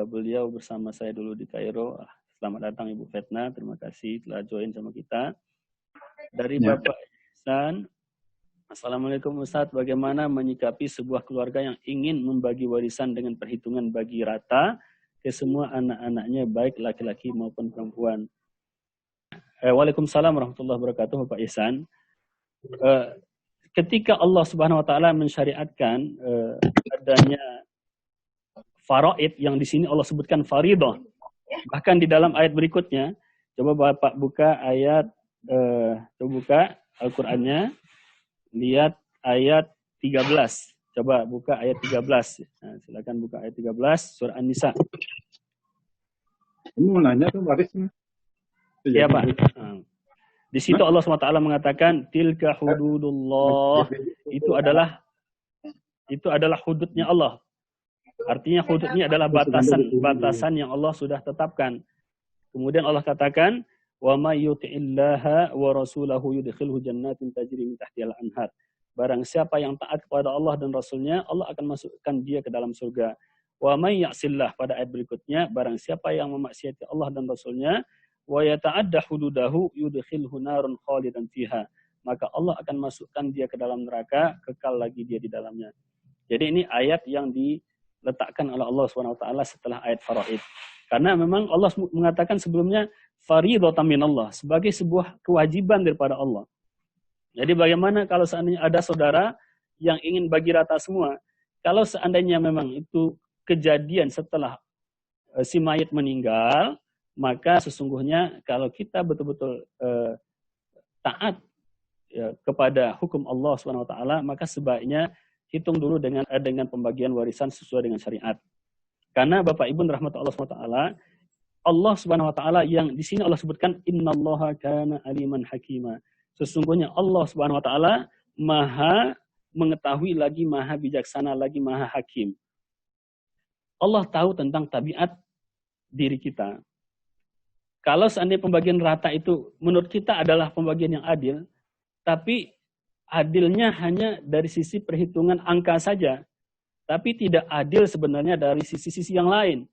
beliau bersama saya dulu di Kairo. Selamat datang Ibu Fetna, terima kasih telah join sama kita. Dari Bapak Ihsan, Assalamualaikum Ustaz, bagaimana menyikapi sebuah keluarga yang ingin membagi warisan dengan perhitungan bagi rata ke semua anak-anaknya, baik laki-laki maupun perempuan? Waalaikumsalam warahmatullahi wabarakatuh, Bapak Ihsan. Ketika Allah Subhanahu wa taala mensyariatkan adanya faraid yang di sini Allah sebutkan faridah. Bahkan di dalam ayat berikutnya, coba Bapak buka ayat coba buka Al-Qur'annya, lihat ayat 13. Coba buka ayat 13. Nah, silakan buka ayat 13 surah An-Nisa. Ini mau nanya tuh warisnya. Ya Pak. Di situ Allah SWT mengatakan tilka hududullah. Itu adalah hududnya Allah. Artinya hududnya adalah batasan yang Allah sudah tetapkan. Kemudian Allah katakan wa may yuti'illaha wa rasulahu yudkhilhu jannatin tajri min tahtihal anhar. Barang siapa yang taat kepada Allah dan Rasulnya, Allah akan masukkan dia ke dalam surga. Wa may ya'sillah, pada ayat berikutnya, barang siapa yang memaksiati Allah dan Rasulnya, wa yata'adda hududahu yudkhilhu narun khalidan fiha. Maka Allah akan masukkan dia ke dalam neraka, kekal lagi dia di dalamnya. Jadi ini ayat yang diletakkan oleh Allah SWT setelah ayat faraid. Karena memang Allah mengatakan sebelumnya faridatan minallah, sebagai sebuah kewajiban daripada Allah. Jadi bagaimana kalau seandainya ada saudara yang ingin bagi rata semua? Kalau seandainya memang itu kejadian setelah si mayit meninggal, maka sesungguhnya kalau kita betul-betul taat kepada hukum Allah SWT, maka sebaiknya hitung dulu dengan pembagian warisan sesuai dengan syariat. Karena Bapak Ibu rahmat Allah SWT, Allah Subhanahu wa taala yang di sini Allah sebutkan innallaha kana aliman hakima. Sesungguhnya Allah Subhanahu wa taala Maha mengetahui lagi Maha bijaksana lagi Maha hakim. Allah tahu tentang tabiat diri kita. Kalau seandainya pembagian rata itu menurut kita adalah pembagian yang adil, tapi adilnya hanya dari sisi perhitungan angka saja. Tapi tidak adil sebenarnya dari sisi-sisi yang lain.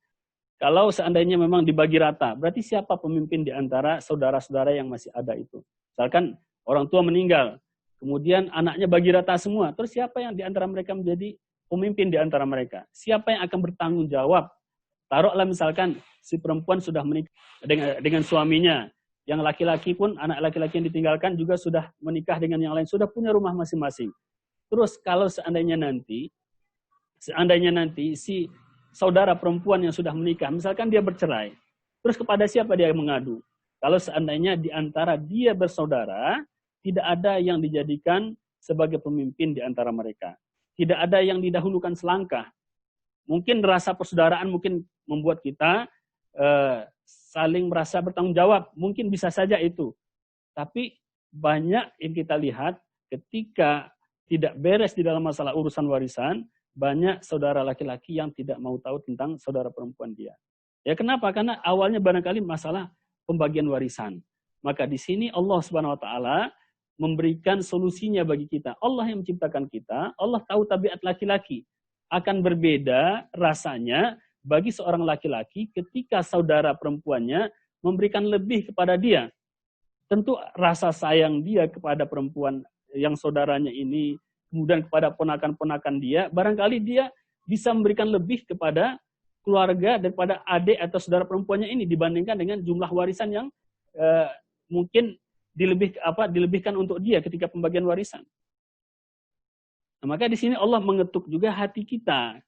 Kalau seandainya memang dibagi rata, berarti siapa pemimpin di antara saudara-saudara yang masih ada itu? Misalkan orang tua meninggal, kemudian anaknya bagi rata semua, terus siapa yang di antara mereka menjadi pemimpin di antara mereka? Siapa yang akan bertanggung jawab? Taruhlah misalkan si perempuan sudah menikah dengan suaminya, yang laki-laki pun, anak laki-laki yang ditinggalkan juga sudah menikah dengan yang lain, sudah punya rumah masing-masing. Terus kalau seandainya nanti si saudara perempuan yang sudah menikah, misalkan dia bercerai, terus kepada siapa dia mengadu? Kalau seandainya di antara dia bersaudara, tidak ada yang dijadikan sebagai pemimpin di antara mereka. Tidak ada yang didahulukan selangkah. Mungkin rasa persaudaraan mungkin membuat kita saling merasa bertanggung jawab. Mungkin bisa saja itu. Tapi banyak yang kita lihat ketika tidak beres di dalam masalah urusan warisan, banyak saudara laki-laki yang tidak mau tahu tentang saudara perempuan dia. Ya kenapa? Karena awalnya barangkali masalah pembagian warisan. Maka di sini Allah Subhanahu wa taala memberikan solusinya bagi kita. Allah yang menciptakan kita, Allah tahu tabiat laki-laki. Akan berbeda rasanya bagi seorang laki-laki ketika saudara perempuannya memberikan lebih kepada dia. Tentu rasa sayang dia kepada perempuan yang saudaranya ini, kemudian kepada ponakan-ponakan dia, barangkali dia bisa memberikan lebih kepada keluarga daripada adik atau saudara perempuannya ini dibandingkan dengan jumlah warisan yang mungkin dilebihkan untuk dia ketika pembagian warisan. Nah, maka di sini Allah mengetuk juga hati kita.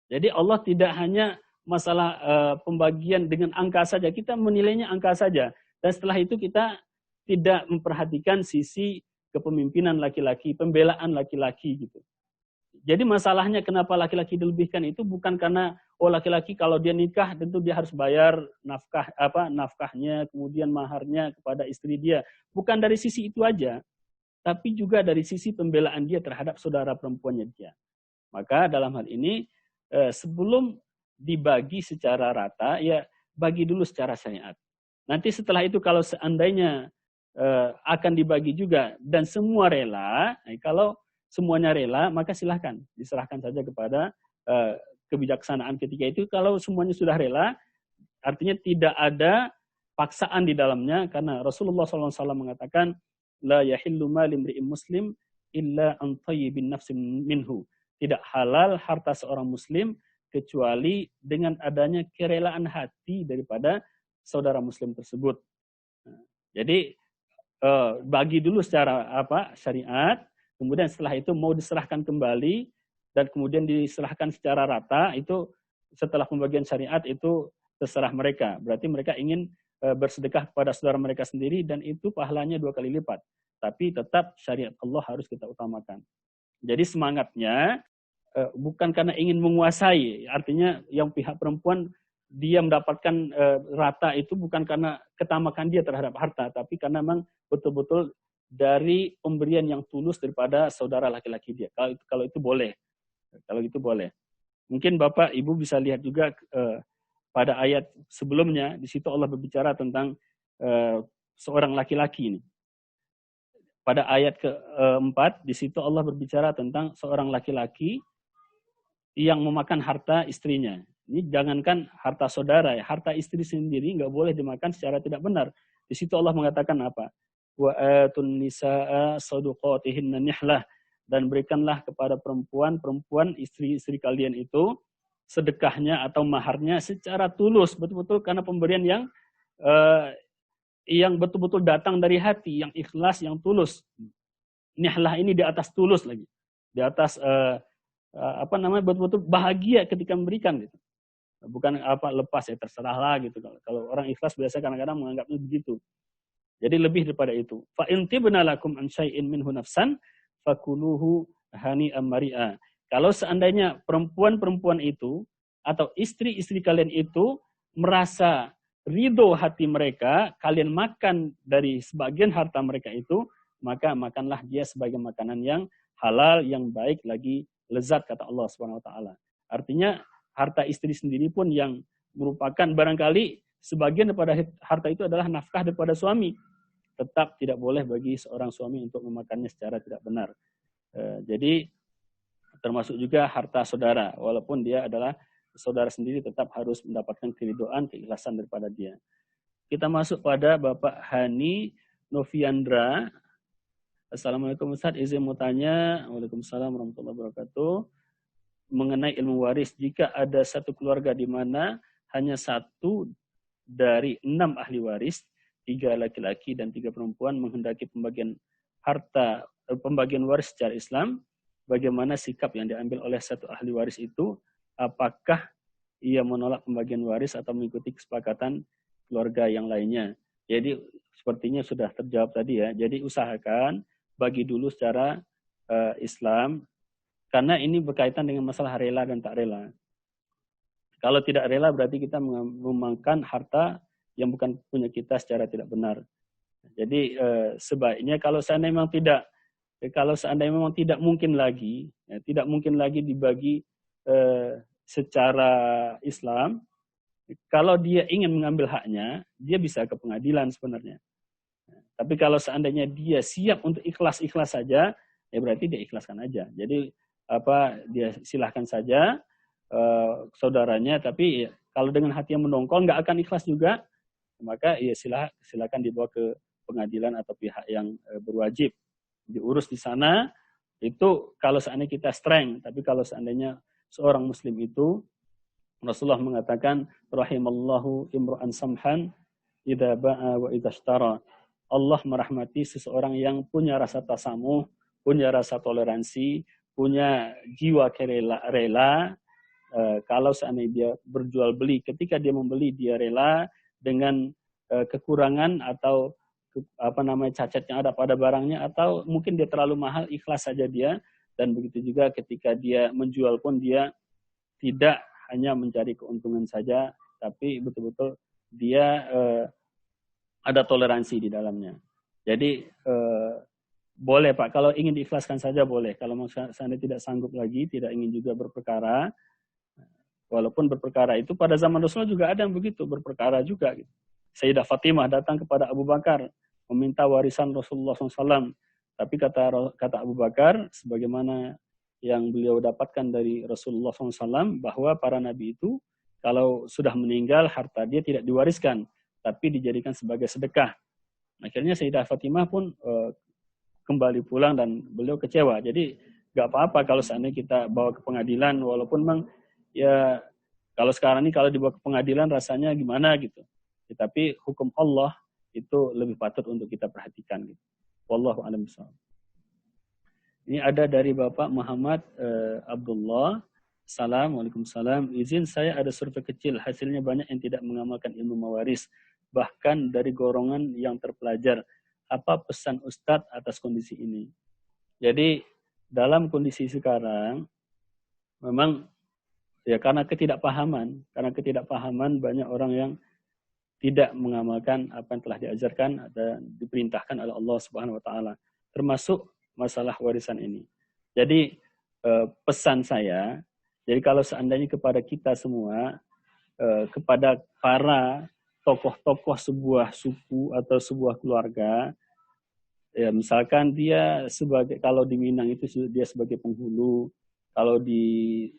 Jadi Allah tidak hanya masalah pembagian dengan angka saja, kita menilainya angka saja. Dan setelah itu kita tidak memperhatikan sisi kepemimpinan laki-laki, pembelaan laki-laki gitu. Jadi masalahnya kenapa laki-laki dilebihkan itu bukan karena laki-laki kalau dia nikah tentu dia harus bayar nafkahnya, kemudian maharnya kepada istri dia. Bukan dari sisi itu aja, tapi juga dari sisi pembelaan dia terhadap saudara perempuannya dia. Maka dalam hal ini sebelum dibagi secara rata, ya bagi dulu secara syariat. Nanti setelah itu kalau seandainya akan dibagi juga dan semua rela, kalau semuanya rela maka silahkan diserahkan saja kepada kebijaksanaan ketika itu. Kalau semuanya sudah rela, artinya tidak ada paksaan di dalamnya, karena Rasulullah SAW mengatakan la yahillu mal imri'in muslim illa an tayyibin nafsin minhu. Tidak halal harta seorang muslim kecuali dengan adanya kerelaan hati daripada saudara muslim tersebut. Jadi bagi dulu secara syariat, kemudian setelah itu mau diserahkan kembali dan kemudian diserahkan secara rata, itu setelah pembagian syariat itu terserah mereka. Berarti mereka ingin bersedekah kepada saudara mereka sendiri dan itu pahalanya 2 kali lipat. Tapi tetap syariat Allah harus kita utamakan. Jadi semangatnya bukan karena ingin menguasai, artinya yang pihak perempuan dia mendapatkan rata itu bukan karena ketamakan dia terhadap harta, tapi karena memang betul-betul dari pemberian yang tulus daripada saudara laki-laki dia. Kalau itu boleh. Kalau itu boleh. Mungkin Bapak Ibu bisa lihat juga pada ayat sebelumnya, di situ Allah berbicara tentang seorang laki-laki ini. Pada ayat keempat, di situ Allah berbicara tentang seorang laki-laki yang memakan harta istrinya. Ini jangankan harta saudara, ya, harta istri sendiri nggak boleh dimakan secara tidak benar. Di situ Allah mengatakan apa? Wa atun nisaa saduqatihinna nihlah, dan berikanlah kepada perempuan istri-istri kalian itu sedekahnya atau maharnya secara tulus, betul-betul karena pemberian yang betul-betul datang dari hati, yang ikhlas, yang tulus. Nihlah ini di atas tulus lagi, di atas betul-betul bahagia ketika memberikan gitu. Bukan lepas ya terserahlah gitu. Kalau orang ikhlas biasa kadang-kadang menganggapnya begitu. Jadi lebih daripada itu. Fa in tibna lakum an syai'in minhu nafsan fakuluhu hani'an mari'a. Kalau seandainya perempuan-perempuan itu atau istri-istri kalian itu merasa ridho hati mereka, kalian makan dari sebagian harta mereka itu, maka makanlah dia sebagai makanan yang halal, yang baik lagi lezat, kata Allah Subhanahu wa taala. Artinya harta istri sendiri pun yang merupakan barangkali sebagian daripada harta itu adalah nafkah daripada suami. Tetap tidak boleh bagi seorang suami untuk memakannya secara tidak benar. Jadi termasuk juga harta saudara, walaupun dia adalah saudara sendiri, tetap harus mendapatkan keridhaan, keikhlasan daripada dia. Kita masuk pada Bapak Hani Noviandra. Assalamualaikum Ustaz, izin mau tanya. Waalaikumsalam warahmatullahi wabarakatuh. Mengenai ilmu waris, jika ada satu keluarga di mana hanya satu dari 6 ahli waris, 3 laki-laki dan 3 perempuan menghendaki pembagian waris secara Islam, bagaimana sikap yang diambil oleh satu ahli waris itu? Apakah ia menolak pembagian waris atau mengikuti kesepakatan keluarga yang lainnya? Jadi sepertinya sudah terjawab tadi ya. Jadi usahakan bagi dulu secara Islam, karena ini berkaitan dengan masalah rela dan tak rela. Kalau tidak rela berarti kita memakan harta yang bukan punya kita secara tidak benar. Jadi sebaiknya kalau seandainya memang tidak mungkin lagi, tidak mungkin lagi dibagi secara Islam, kalau dia ingin mengambil haknya, dia bisa ke pengadilan sebenarnya. Tapi kalau seandainya dia siap untuk ikhlas-ikhlas saja, ya berarti dia ikhlaskan aja. Jadi dia silahkan saja saudaranya, tapi kalau dengan hati yang mendongkol nggak akan ikhlas juga, maka ya silakan dibawa ke pengadilan atau pihak yang berwajib diurus di sana. Itu kalau seandainya kita strength. Tapi kalau seandainya seorang muslim itu, Rasulullah mengatakan rahimallahu imra'an samhan idza ba'a wa idza ishtara. Allah merahmati seseorang yang punya rasa tasamuh, punya rasa toleransi, punya jiwa rela. Kalau seandainya dia berjual beli, ketika dia membeli dia rela dengan kekurangan atau cacat yang ada pada barangnya, atau mungkin dia terlalu mahal, ikhlas saja dia. Dan begitu juga ketika dia menjual pun dia tidak hanya mencari keuntungan saja, tapi betul-betul dia ada toleransi di dalamnya. Jadi boleh Pak, kalau ingin diikhlaskan saja boleh. Kalau seandainya tidak sanggup lagi, tidak ingin juga berperkara, walaupun berperkara itu pada zaman Rasulullah juga ada yang begitu, berperkara juga. Sayyidah Fatimah datang kepada Abu Bakar meminta warisan Rasulullah SAW. Tapi kata Abu Bakar, sebagaimana yang beliau dapatkan dari Rasulullah SAW, bahwa para nabi itu kalau sudah meninggal, harta dia tidak diwariskan, tapi dijadikan sebagai sedekah. Akhirnya Sayyidah Fatimah pun kembali pulang dan beliau kecewa. Jadi nggak apa-apa kalau seandainya kita bawa ke pengadilan, walaupun memang ya kalau sekarang ini kalau dibawa ke pengadilan rasanya gimana gitu. Tapi hukum Allah itu lebih patut untuk kita perhatikan. Gitu. Wallahu a'lam bishawab. Ini ada dari Bapak Muhammad Abdullah. Waalaikumsalam. Izin saya ada survei kecil, hasilnya banyak yang tidak mengamalkan ilmu mawaris, bahkan dari golongan yang terpelajar. Apa pesan Ustadz atas kondisi ini? Jadi dalam kondisi sekarang, memang Ya, karena ketidakpahaman banyak orang yang tidak mengamalkan apa yang telah diajarkan dan diperintahkan oleh Allah Subhanahu wa taala, termasuk masalah warisan ini. Jadi pesan saya, jadi kalau seandainya kepada kita semua, kepada para tokoh-tokoh sebuah suku atau sebuah keluarga, ya misalkan dia sebagai, kalau di Minang itu dia sebagai penghulu, kalau di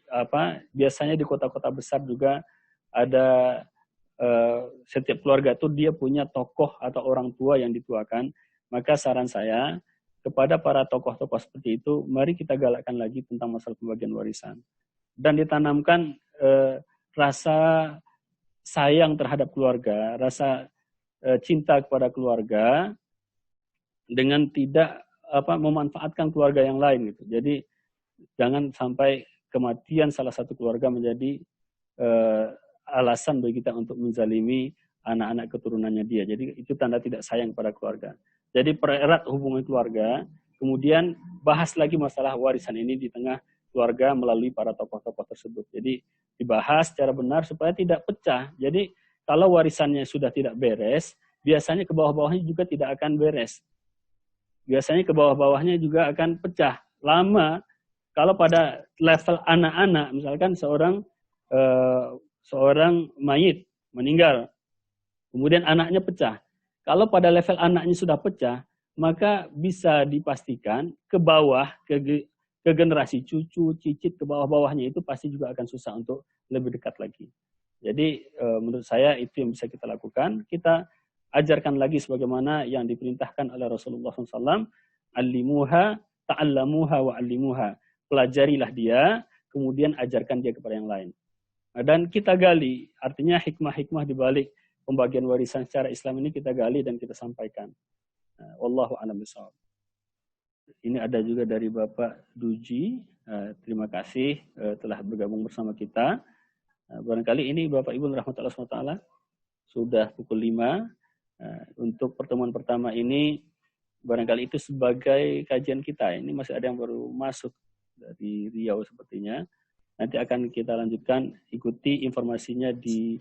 biasanya di kota-kota besar juga ada setiap keluarga itu dia punya tokoh atau orang tua yang dituakan. Maka saran saya kepada para tokoh-tokoh seperti itu, mari kita galakkan lagi tentang masalah pembagian warisan dan ditanamkan rasa sayang terhadap keluarga, rasa cinta kepada keluarga dengan tidak memanfaatkan keluarga yang lain gitu. Jadi jangan sampai kematian salah satu keluarga menjadi alasan bagi kita untuk menzalimi anak-anak keturunannya dia. Jadi itu tanda tidak sayang pada keluarga. Jadi pererat hubungan keluarga, kemudian bahas lagi masalah warisan ini di tengah keluarga melalui para tokoh-tokoh tersebut. Jadi dibahas secara benar supaya tidak pecah. Jadi kalau warisannya sudah tidak beres, biasanya ke bawah-bawahnya juga tidak akan beres. Biasanya ke bawah-bawahnya juga akan pecah. Lama, kalau pada level anak-anak, misalkan seorang mayit meninggal, kemudian anaknya pecah. Kalau pada level anaknya sudah pecah, maka bisa dipastikan ke bawah, ke generasi cucu, cicit, ke bawah-bawahnya itu pasti juga akan susah untuk lebih dekat lagi. Jadi menurut saya itu yang bisa kita lakukan. Kita ajarkan lagi sebagaimana yang diperintahkan oleh Rasulullah SAW, allimuha, ta'allamuha wa'allimuha. Pelajarilah dia, kemudian ajarkan dia kepada yang lain. Dan kita gali, artinya hikmah-hikmah di balik pembagian warisan secara Islam ini kita gali dan kita sampaikan. Wallahu a'lam bishawab. Ini ada juga dari Bapak Duji. Terima kasih telah bergabung bersama kita. Barangkali ini Bapak Ibu rahmatullah SWT sudah pukul 5. Untuk pertemuan pertama ini barangkali itu sebagai kajian kita. Ini masih ada yang baru masuk dari Riau sepertinya. Nanti akan kita lanjutkan, ikuti informasinya di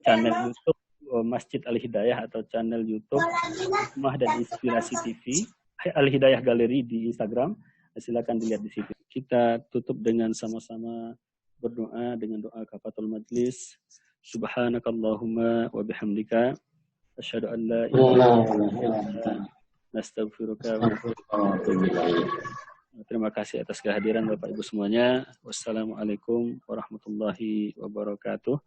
channel YouTube Masjid Al-Hidayah atau channel YouTube Hikmah dan Inspirasi TV, Al-Hidayah Galeri di Instagram. Silakan dilihat di situ. Kita tutup dengan sama-sama berdoa dengan doa kafatul majlis. Subhanakallahumma wa bihamdika asyhadu an la ilaha illa anta nastaghfiruka wa natubu ilaik. Terima kasih atas kehadiran Bapak Ibu semuanya. Wassalamualaikum warahmatullahi wabarakatuh.